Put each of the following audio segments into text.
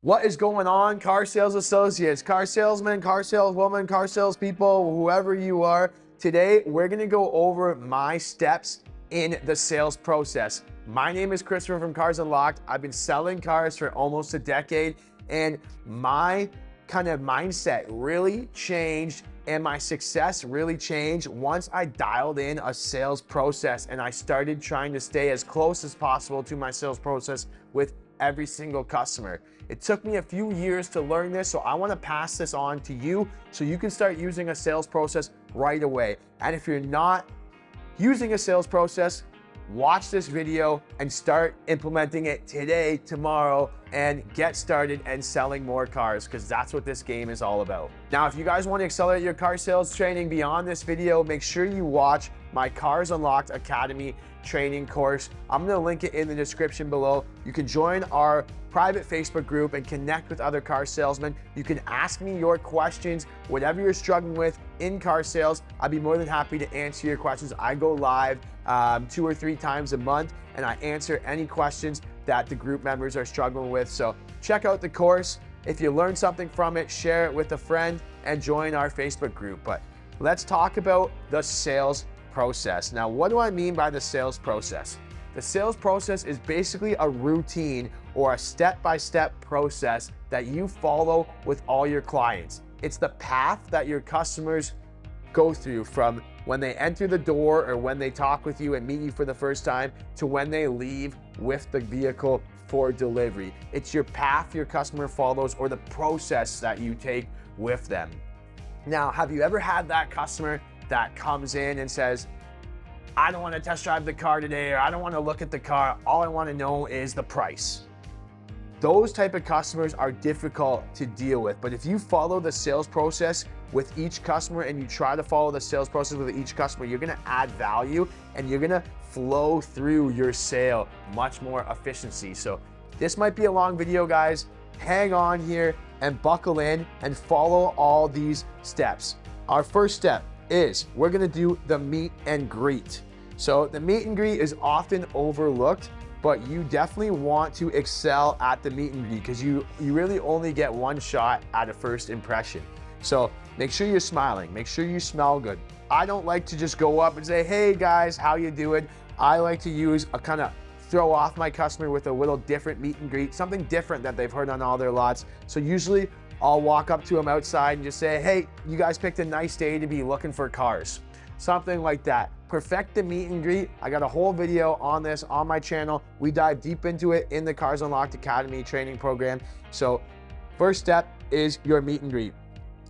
What is going on, car sales associates, car salesmen, car saleswoman, car salespeople, whoever you are? Today, we're gonna go over my steps in the sales process. My name is Christopher from Cars Unlocked. I've been selling cars for almost a decade, and my kind of mindset really changed and my success really changed once I dialed in a sales process and I started trying to stay as close as possible to my sales process with every single customer. It took me a few years to learn this, so I want to pass this on to you so you can start using a sales process right away. And if you're not using a sales process, watch this video and start implementing it today, tomorrow, and get started and selling more cars, because that's what this game is all about. Now, if you guys want to accelerate your car sales training beyond this video, make sure you watch my Cars Unlocked Academy training course. I'm going to link it in the description below. You can join our private Facebook group and connect with other car salesmen. You can ask me your questions, whatever you're struggling with in car sales. I'd be more than happy to answer your questions. I go live 2 or 3 times a month and I answer any questions that the group members are struggling with. So check out the course. If you learn something from it, share it with a friend and join our Facebook group. But let's talk about the sales process. Now, what do I mean by the sales process? The sales process is basically a routine or a step-by-step process that you follow with all your clients. It's the path that your customers go through from when they enter the door or when they talk with you and meet you for the first time to when they leave with the vehicle for delivery. It's your path your customer follows or the process that you take with them. Now, have you ever had that customer that comes in and says, I don't want to test drive the car today, or I don't want to look at the car, all I want to know is the price? Those type of customers are difficult to deal with, but if you follow the sales process with each customer and you try to follow the sales process with each customer, you're going to add value and you're going to flow through your sale much more efficiency. So this might be a long video, guys. Hang on here and buckle in and follow all these steps. Our first step is we're gonna do the meet and greet. So the meet and greet is often overlooked, but you definitely want to excel at the meet and greet because you really only get one shot at a first impression. So make sure you're smiling, make sure you smell good. I don't like to just go up and say, hey guys, how you doing? I like to use a kind of throw off my customer with a little different meet and greet, something different that they've heard on all their lots. So usually I'll walk up to them outside and just say, hey, you guys picked a nice day to be looking for cars. Something like that. Perfect the meet and greet. I got a whole video on this on my channel. We dive deep into it in the Cars Unlocked Academy training program. So first step is your meet and greet.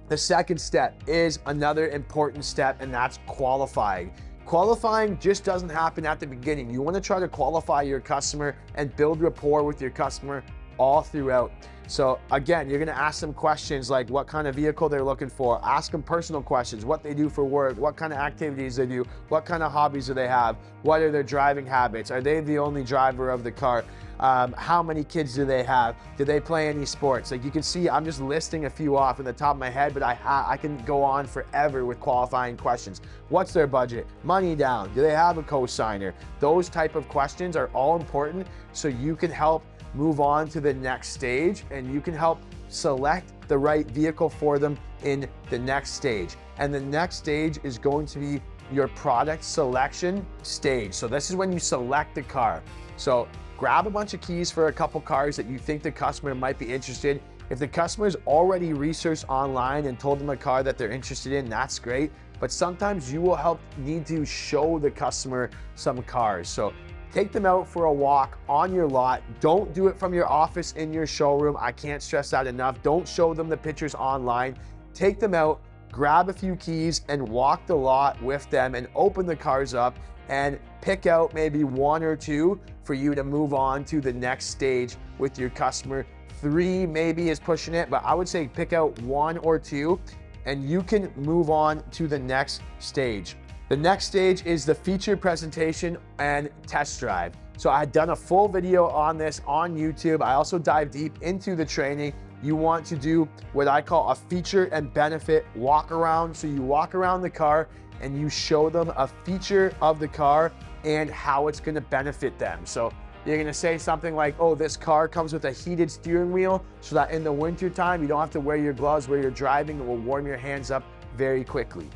The second step is another important step, and that's qualifying. Qualifying just doesn't happen at the beginning. You want to try to qualify your customer and build rapport with your customer all throughout. So again, you're gonna ask them questions like what kind of vehicle they're looking for. Ask them personal questions, what they do for work, what kind of activities they do, what kind of hobbies do they have, what are their driving habits, are they the only driver of the car, how many kids do they have, do they play any sports? Like you can see, I'm just listing a few off in the top of my head, but I can go on forever with qualifying questions. What's their budget? Money down? Do they have a co-signer? Those type of questions are all important so you can help move on to the next stage and you can help select the right vehicle for them in the next stage. And the next stage is going to be your product selection stage. So this is when you select the car. So grab a bunch of keys for a couple cars that you think the customer might be interested. If the customer's already researched online and told them a car that they're interested in, that's great. But sometimes you will need to show the customer some cars. So take them out for a walk on your lot. Don't do it from your office in your showroom. I can't stress that enough. Don't show them the pictures online. Take them out, grab a few keys and walk the lot with them and open the cars up and pick out maybe 1 or 2 for you to move on to the next stage with your customer. 3 maybe is pushing it, but I would say pick out 1 or 2 and you can move on to the next stage. The next stage is the feature presentation and test drive. So I had done a full video on this on YouTube. I also dive deep into the training. You want to do what I call a feature and benefit walk around. So you walk around the car and you show them a feature of the car and how it's going to benefit them. So You're gonna say something like, oh, this car comes with a heated steering wheel so that in the winter time, you don't have to wear your gloves where you're driving. It will warm your hands up very quickly.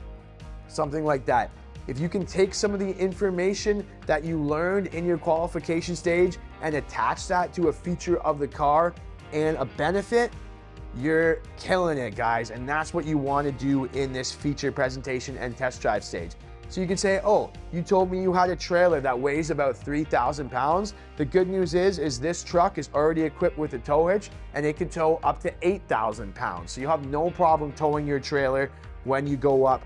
Something like that. If you can take some of the information that you learned in your qualification stage and attach that to a feature of the car and a benefit, you're killing it, guys. And that's what you want to do in this feature presentation and test drive stage. So you can say, oh, you told me you had a trailer that weighs about 3,000 pounds. The good news is this truck is already equipped with a tow hitch and it can tow up to 8,000 pounds. So you have no problem towing your trailer when you go up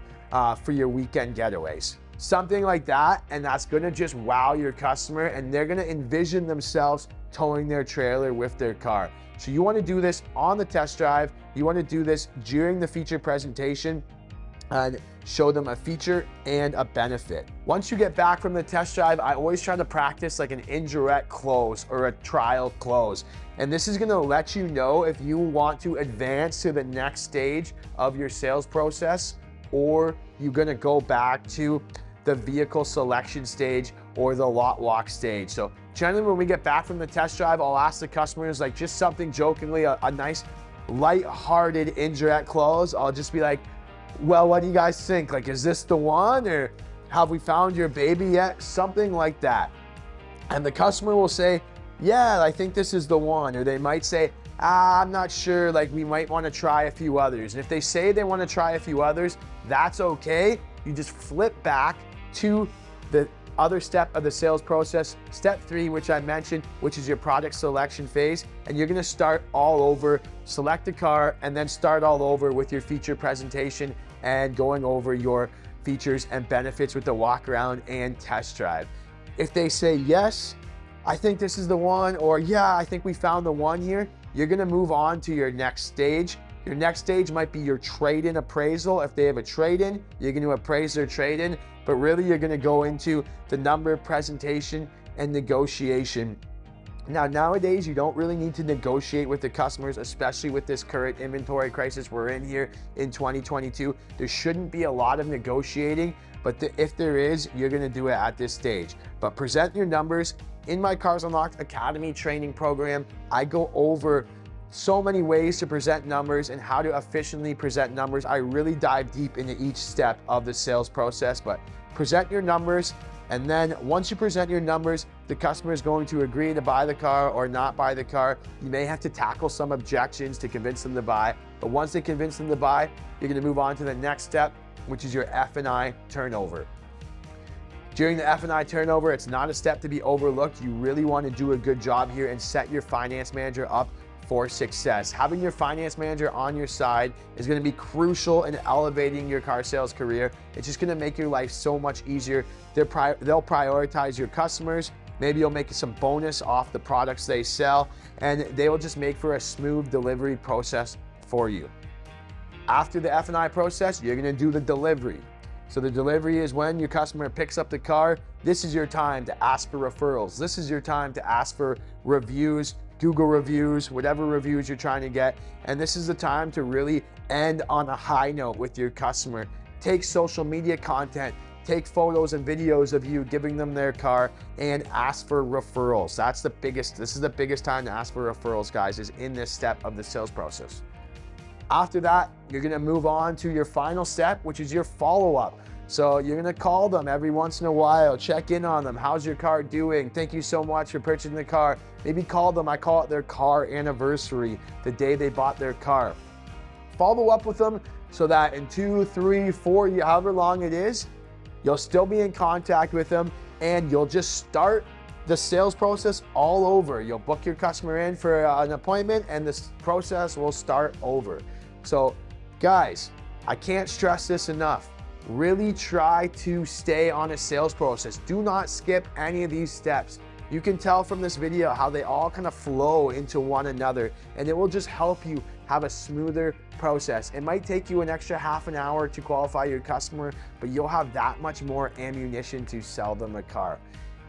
for your weekend getaways. Something like that, and that's gonna just wow your customer, and they're gonna envision themselves towing their trailer with their car. So you wanna do this on the test drive, you wanna do this during the feature presentation, and show them a feature and a benefit. Once you get back from the test drive, I always try to practice like an indirect close or a trial close. And this is gonna let you know if you want to advance to the next stage of your sales process, or you're gonna go back to the vehicle selection stage or the lot walk stage. So generally when we get back from the test drive, I'll ask the customers like just something jokingly, a nice light-hearted indirect close. I'll just be like, well, what do you guys think? Like, is this the one, or have we found your baby yet? Something like that. And the customer will say, yeah, I think this is the one. Or they might say, I'm not sure, like we might want to try a few others. And if they say they want to try a few others, that's okay. You just flip back to the other step of the sales process, step 3, which I mentioned, which is your product selection phase. And you're gonna start all over, select a car, and then start all over with your feature presentation and going over your features and benefits with the walk around and test drive. If they say, yes, I think this is the one, or yeah, I think we found the one here, you're gonna move on to your next stage. Your next stage might be your trade-in appraisal. If they have a trade-in, you're gonna appraise their trade-in, but really you're gonna go into the number presentation and negotiation. Now, nowadays, you don't really need to negotiate with the customers, especially with this current inventory crisis we're in here in 2022. There shouldn't be a lot of negotiating, but if there is, you're gonna do it at this stage. But present your numbers. In my Cars Unlocked Academy training program, I go over so many ways to present numbers and how to efficiently present numbers. I really dive deep into each step of the sales process, but present your numbers. And then once you present your numbers, the customer is going to agree to buy the car or not buy the car. You may have to tackle some objections to convince them to buy, but once they convince them to buy, you're gonna move on to the next step, which is your F&I turnover. During the F&I turnover, it's not a step to be overlooked. You really want to do a good job here and set your finance manager up for success. Having your finance manager on your side is going to be crucial in elevating your car sales career. It's just going to make your life so much easier. They'll prioritize your customers. Maybe you'll make some bonus off the products they sell, and they will just make for a smooth delivery process for you. After the F&I process, you're going to do the delivery. So the delivery is when your customer picks up the car. This is your time to ask for referrals. This is your time to ask for reviews, Google reviews, whatever reviews you're trying to get. And this is the time to really end on a high note with your customer. Take social media content, take photos and videos of you giving them their car, and ask for referrals. This is the biggest time to ask for referrals, guys, is in this step of the sales process. After that, you're gonna move on to your final step, which is your follow-up. So you're gonna call them every once in a while, check in on them. How's your car doing? Thank you so much for purchasing the car. Maybe call them, I call it their car anniversary, the day they bought their car. Follow up with them so that in 2, 3, 4, however long it is, you'll still be in contact with them, and you'll just start the sales process all over. You'll book your customer in for an appointment, and this process will start over. So guys, I can't stress this enough. Really try to stay on a sales process. Do not skip any of these steps. You can tell from this video how they all kind of flow into one another, and it will just help you have a smoother process. It might take you an extra half an hour to qualify your customer, but you'll have that much more ammunition to sell them a car.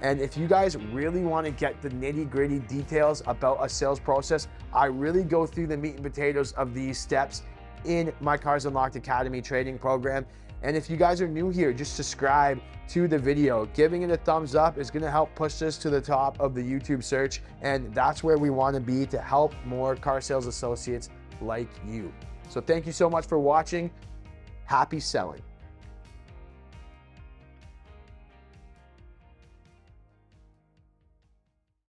And if you guys really want to get the nitty-gritty details about a sales process, I really go through the meat and potatoes of these steps in my Cars Unlocked Academy training program. And if you guys are new here, just subscribe to the video. Giving it a thumbs up is gonna help push this to the top of the YouTube search, and that's where we wanna be to help more car sales associates like you. So thank you so much for watching. Happy selling.